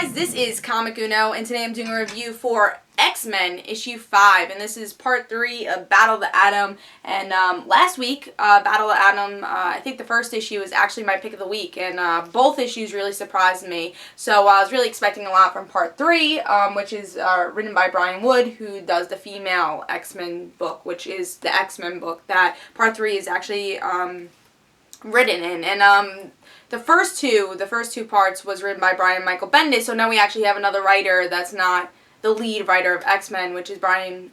guys, this is Comic Uno, and today I'm doing a review for X-Men issue 5, and this is part 3 of Battle of the Atom. And last week, Battle of the Atom, I think the first issue was actually my pick of the week, and both issues really surprised me. So I was really expecting a lot from part 3, which is written by Brian Wood, who does the female X-Men book, which is the X-Men book that part 3 is actually written in. And the first two parts was written by Brian Michael Bendis, so now we actually have another writer that's not the lead writer of X-Men, which is Brian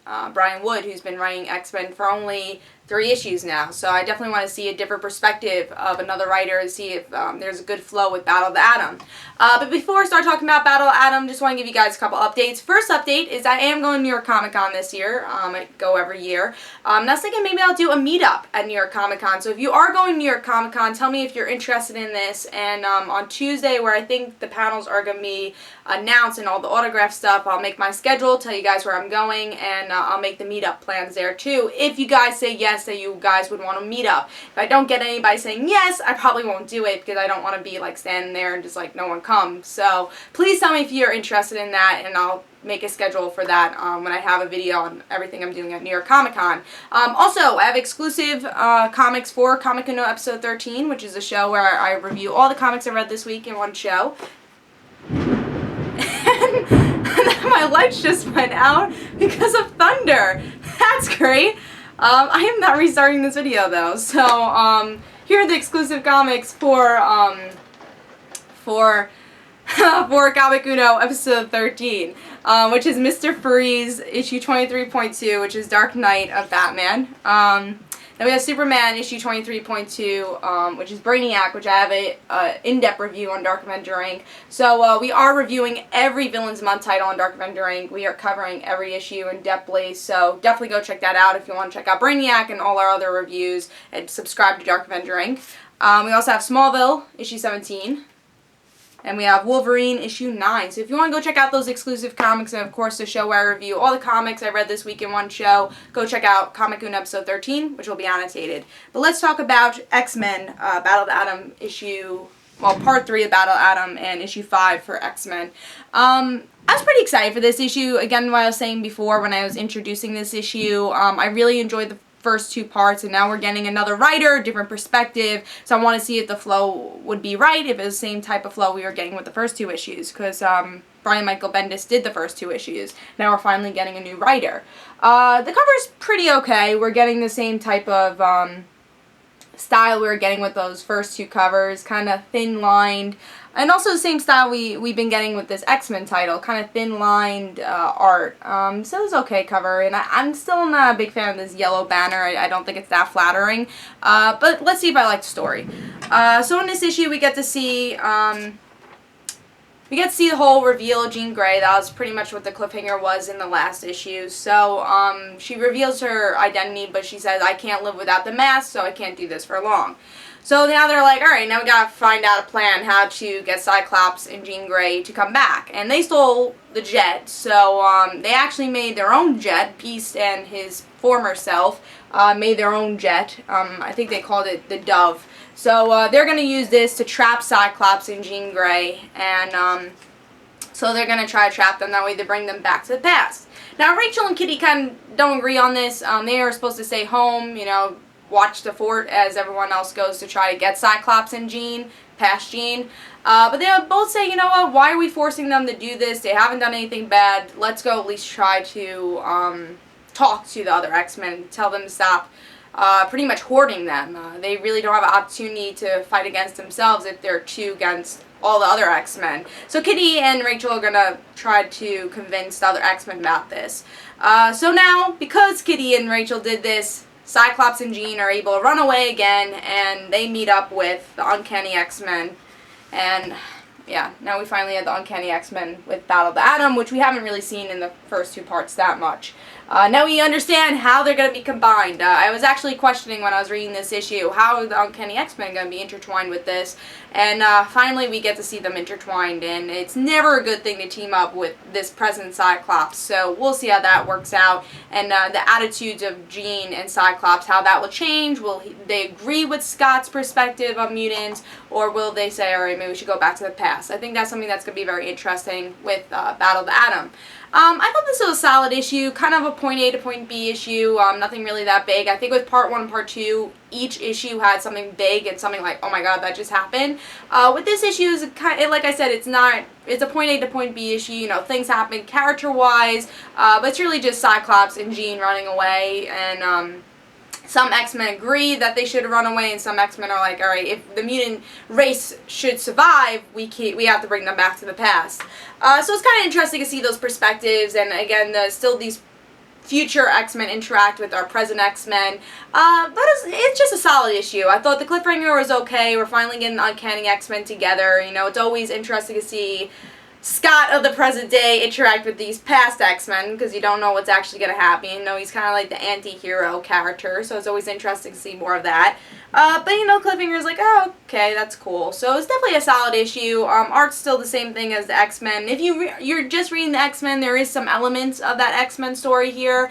Wood, who's been writing X-Men for only 3 issues now. So I definitely want to see a different perspective of another writer and see if there's a good flow with Battle of the Atom. But before I start talking about Battle of the Atom, just want to give you guys a couple updates. First update is I am going to New York Comic Con this year. I go every year. I was thinking maybe I'll do a meetup at New York Comic Con. So if you are going to New York Comic Con, tell me if you're interested in this. And on Tuesday, where I think the panels are going to be announced and all the autograph stuff, I'll make my schedule, tell you guys where I'm going, and I'll make the meetup plans there too. If you guys say yes, that you guys would want to meet up. If I don't get anybody saying yes, I probably won't do it because I don't want to be like standing there and just like no one comes. So please tell me if you're interested in that, and I'll make a schedule for that when I have a video on everything I'm doing at New York Comic Con. Also, I have exclusive comics for Comic Uno episode 13, which is a show where I review all the comics I read this week in one show. And then my lights just went out because of thunder. That's great. I am not restarting this video though. So here are the exclusive comics for Comic Uno episode 13, which is Mr. Freeze issue 23.2, which is Dark Knight of Batman. Then we have Superman issue 23.2, which is Brainiac, which I have a in-depth review on DarkAvengerINC. So we are reviewing every Villains Month title on DarkAvengerINC. We are covering every issue in-depthly, so definitely go check that out if you want to check out Brainiac and all our other reviews, and subscribe to DarkAvengerINC. We also have Smallville issue 17. And we have Wolverine issue 9. So if you want to go check out those exclusive comics, and of course the show where I review all the comics I read this week in one show, go check out Comic Uno episode 13, which will be annotated. But let's talk about X-Men Battle of the Atom part 3 of Battle of Atom and issue 5 for X-Men. I was pretty excited for this issue. Again, what I was saying before when I was introducing this issue, I really enjoyed the first 2 parts, and now we're getting another writer, different perspective, so I want to see if the flow would be right, if it was the same type of flow we were getting with the first 2 issues, because Brian Michael Bendis did the first 2 issues. Now we're finally getting a new writer. The cover's pretty okay. We're getting the same type of style we were getting with those first 2 covers, kind of thin-lined, and also the same style we've been getting with this X-Men title, kind of thin-lined art. So it was okay cover, and I'm still not a big fan of this yellow banner. I don't think it's that flattering, but let's see if I like the story. So in this issue we get to see the whole reveal of Jean Grey. That was pretty much what the cliffhanger was in the last issue. So she reveals her identity, but she says, I can't live without the mask, so I can't do this for long. So now they're like, alright, now we gotta find out a plan how to get Cyclops and Jean Grey to come back. And they stole the jet, so they actually made their own jet. Beast and his former self made their own jet. I think they called it the Dove. So they're going to use this to trap Cyclops and Jean Grey, and so they're going to try to trap them. That way they bring them back to the past. Now Rachel and Kitty kind of don't agree on this. They are supposed to stay home, you know, watch the fort as everyone else goes to try to get Cyclops and Jean, past Jean. But they both say, you know what, why are we forcing them to do this? They haven't done anything bad. Let's go at least try to talk to the other X-Men, tell them to stop pretty much hoarding them. They really don't have an opportunity to fight against themselves if they're 2 against all the other X-Men. So Kitty and Rachel are going to try to convince the other X-Men about this. So now, because Kitty and Rachel did this, Cyclops and Jean are able to run away again, and they meet up with the Uncanny X-Men. And yeah, now we finally have the Uncanny X-Men with Battle of the Atom, which we haven't really seen in the first 2 parts that much. Now we understand how they're going to be combined. I was actually questioning when I was reading this issue, how are the Uncanny X-Men going to be intertwined with this? And finally we get to see them intertwined, and it's never a good thing to team up with this present Cyclops. So we'll see how that works out, and the attitudes of Jean and Cyclops, how that will change. Will they agree with Scott's perspective of mutants, or will they say, alright, maybe we should go back to the past? past. I think that's something that's going to be very interesting with Battle of the Atom. I thought this was a solid issue, kind of a point A to point B issue, nothing really that big. I think with part 1 and part 2, each issue had something big and something like, oh my god, that just happened. With this issue, like I said, it's a point A to point B issue, you know, things happen character-wise, but it's really just Cyclops and Jean running away, and some X-Men agree that they should run away, and some X-Men are like, alright, if the mutant race should survive, we have to bring them back to the past. So it's kind of interesting to see those perspectives, and again, still these future X-Men interact with our present X-Men. But it's just a solid issue. I thought the cliffhanger was okay. We're finally getting the Uncanny X-Men together. You know, it's always interesting to see Scott of the present day interact with these past X-Men, because you don't know what's actually going to happen. You know, he's kind of like the anti-hero character, so it's always interesting to see more of that. But, you know, Cliffhanger's like, oh, okay, that's cool. So it's definitely a solid issue. Art's still the same thing as the X-Men. If you're just reading the X-Men, there is some elements of that X-Men story here.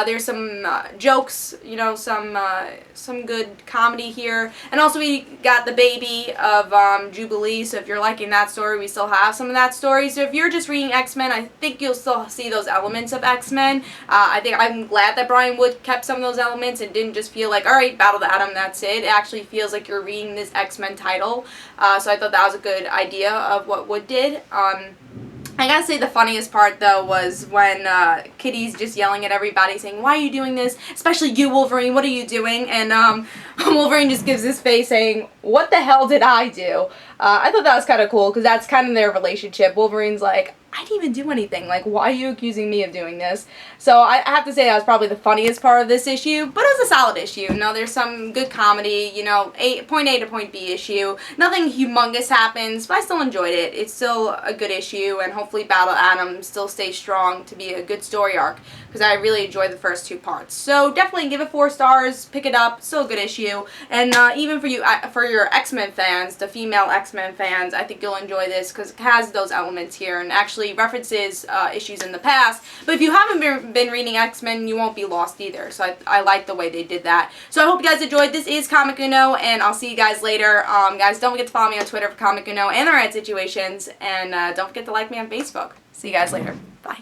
There's some jokes, you know, some good comedy here. And also we got the baby of Jubilee, so if you're liking that story, we still have some of that story. So if you're just reading X-Men, I think you'll still see those elements of X-Men. I'm glad that Brian Wood kept some of those elements and didn't just feel like, alright, Battle of the Atom, that's it. It actually feels like you're reading this X-Men title. So I thought that was a good idea of what Wood did. I gotta say the funniest part, though, was when Kitty's just yelling at everybody, saying, why are you doing this? Especially you, Wolverine, what are you doing? And Wolverine just gives his face saying, what the hell did I do? I thought that was kind of cool, because that's kind of their relationship. Wolverine's like, I didn't even do anything. Like, why are you accusing me of doing this? So I have to say that was probably the funniest part of this issue, but it was a solid issue. No, there's some good comedy, you know, point A to point B issue. Nothing humongous happens, but I still enjoyed it. It's still a good issue, and hopefully Battle Atom still stays strong to be a good story arc, because I really enjoyed the first 2 parts. So definitely give it 4 stars, pick it up, still a good issue. And even for your X-Men fans, the female X-Men fans, I think you'll enjoy this, because it has those elements here, and actually references issues in the past. But if you haven't been reading X-Men, you won't be lost either. So I like the way they did that. So I hope you guys enjoyed. This is Comic Uno, and I'll see you guys later. Guys, don't forget to follow me on Twitter for Comic Uno and the Rant Situations, and don't forget to like me on Facebook. See you guys later. Bye.